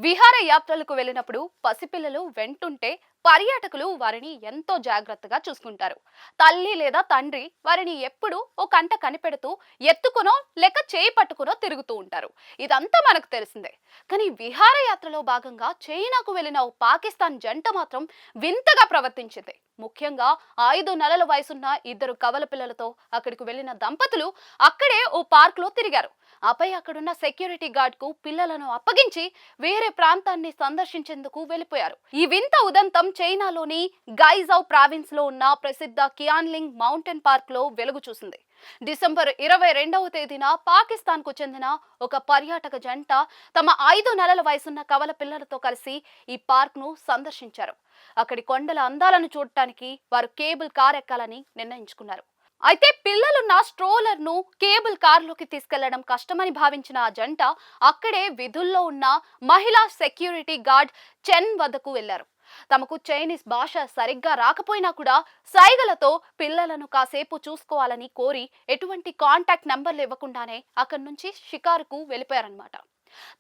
విహారయాత్రలకు వెళ్ళినప్పుడు పసిపిల్లలు వెంటుంటే పర్యాటకులు వారిని ఎంతో జాగ్రత్తగా చూసుకుంటారు. తల్లి లేదా తండ్రి వారిని ఎప్పుడూ ఓ కంట కనిపెడుతూ ఎత్తుకునో లేక చేయి పట్టుకునో తిరుగుతూ ఉంటారు. ఇదంతా మనకు తెలిసిందే. కానీ విహారయాత్రలో భాగంగా చైనాకు వెళ్ళిన ఓ పాకిస్తాన్ జంట మాత్రం వింతగా ప్రవర్తించింది. ముఖ్యంగా 5 నెలల వయసున్న ఇద్దరు కవల పిల్లలతో అక్కడికి వెళ్ళిన దంపతులు అక్కడే ఓ పార్క్ లో తిరిగారు. ఆపై అక్కడున్న సెక్యూరిటీ గార్డ్ కు పిల్లలను అప్పగించి వేరే ప్రాంతాన్ని సందర్శించేందుకు వెళ్లిపోయారు. ఈ వింత ఉదంతం చైనాలోని గైజౌ ప్రావిన్స్ లో ఉన్న ప్రసిద్ధ కియాన్లింగ్ మౌంటైన్ పార్క్ లో వెలుగు చూసింది. డిసెంబర్ 22వ తేదీన పాకిస్తాన్ కు చెందిన ఒక పర్యాటక జంట తమ 5 నెలల వయసున్న కవల పిల్లలతో కలిసి ఈ పార్క్ ను సందర్శించారు. అక్కడి కొండల అందాలను చూడటానికి వారు కేబుల్ కార్ ఎక్కాలని నిర్ణయించుకున్నారు. అయితే పిల్లలున్న స్ట్రోలర్ ను కేబుల్ కారులోకి తీసుకెళ్లడం కష్టమని భావించిన ఆ జంట అక్కడే విధుల్లో ఉన్న మహిళా సెక్యూరిటీ గార్డ్ చెన్ వద్దకు వెళ్లారు. తమకు చైనీస్ భాష సరిగ్గా రాకపోయినా కూడా సైగలతో పిల్లలను కాసేపు చూసుకోవాలని కోరి ఎటువంటి కాంటాక్ట్ నంబర్లు ఇవ్వకుండానే అక్కడి నుంచి షికారుకు వెళ్లిపోయారన్నమాట.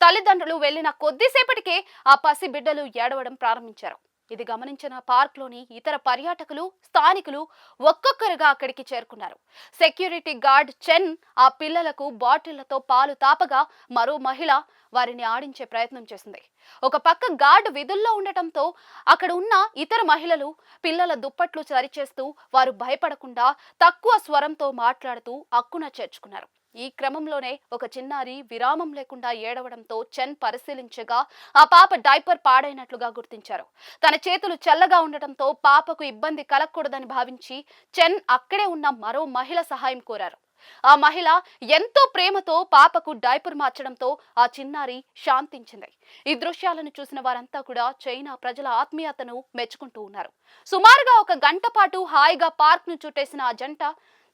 తల్లిదండ్రులు వెళ్లిన కొద్దిసేపటికే ఆ పసి బిడ్డలు ఏడవడం ప్రారంభించారు. ఇది గమనించిన పార్క్ లోని ఇతర పర్యాటకులు, స్థానికులు ఒక్కొక్కరుగా అక్కడికి చేరుకున్నారు. సెక్యూరిటీ గార్డ్ చెన్ ఆ పిల్లలకు బాటిళ్లతో పాలు తాపగా మరో మహిళ వారిని ఆడించే ప్రయత్నం చేసింది. ఒక పక్క గార్డ్ విధుల్లో ఉండటంతో అక్కడ ఉన్న ఇతర మహిళలు పిల్లల దుప్పట్లు సరిచేస్తూ వారు భయపడకుండా తక్కువ స్వరంతో మాట్లాడుతూ అక్కున చేర్చుకున్నారు. ఈ క్రమంలోనే ఒక చిన్నారి విరామం లేకుండా ఏడవడంతో చెన్ పరిశీలించగా ఆ పాప డైపర్ పాడైనట్లుగా గుర్తించారు. తన చేతులు చల్లగా ఉండటంతో పాపకు ఇబ్బంది కలగకూడదని భావించి చెన్ అక్కడే ఉన్న మరో మహిళ సహాయం కోరారు. ఆ మహిళ ఎంతో ప్రేమతో పాపకు డైపర్ మార్చడంతో ఆ చిన్నారి శాంతించింది. ఈ దృశ్యాలను చూసిన వారంతా కూడా చైనా ప్రజల ఆత్మీయతను మెచ్చుకుంటూ ఉన్నారు. సుమారుగా 1 గంట పాటు హాయిగా పార్క్ ను చుట్టేసిన ఆ జంట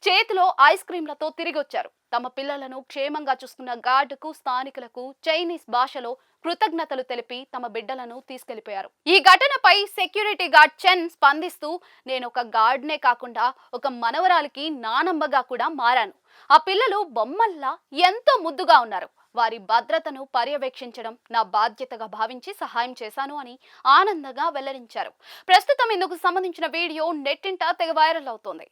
చేతిలో ఐస్ క్రీంలతో తిరిగి వచ్చారు. తమ పిల్లలను క్షేమంగా చూసుకున్న గార్డుకు, స్థానికులకు చైనీస్ భాషలో కృతజ్ఞతలు తెలిపి తమ బిడ్డలను తీసుకెళ్లిపోయారు. ఈ ఘటనపై సెక్యూరిటీ గార్డ్ చెన్ స్పందిస్తూ, నేను ఒక గార్డ్నే కాకుండా ఒక మనవరాలికి నానమ్మగా కూడా మారాను. ఆ పిల్లలు బొమ్మల్లా ఎంతో ముద్దుగా ఉన్నారు. వారి భద్రతను పర్యవేక్షించడం నా బాధ్యతగా భావించి సహాయం చేశాను అని ఆనందంగా వెల్లడించారు. ప్రస్తుతం ఇందుకు సంబంధించిన వీడియో నెట్టింట తెగ వైరల్ అవుతోంది.